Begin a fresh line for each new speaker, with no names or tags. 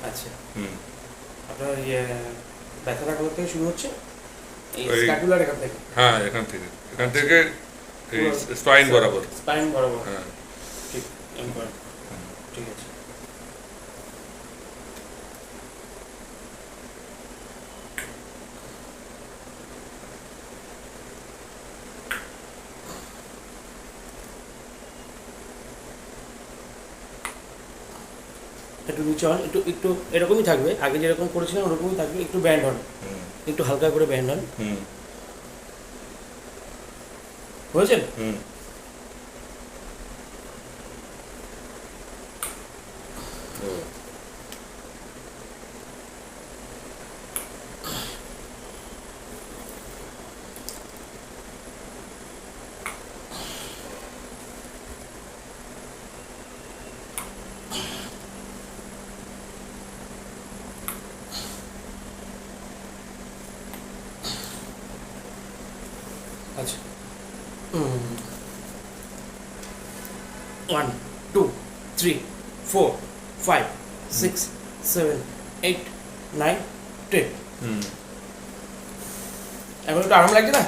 আচ্ছা,
হুম
আপনার ব্যথাটা কোথা থেকে শুরু হচ্ছে? এই
ওই
স্ক্যাপুলার এখান থেকে?
হ্যাঁ এখান
আচ্ছা,
থেকে এই
পুরো
স্পাইন বরাবর।
স্পাইন বরাবর?
হ্যাঁ
ঠিক, এরকম করেন। ঠিক আছে। একটু নিচে হন, একটু একটু এরকমই থাকবে, আগে যেরকম করেছিলেন ওরকমই থাকবে, একটু ব্যান্ড হন,
হুম
একটু হালকা করে ব্যান্ড হন।
হুম
বুঝেছেন?
হুম ও
আচ্ছা। 1 2 3 4 5 6 7 8 9 10।
হুম
এখন একটু আরাম লাগছে না?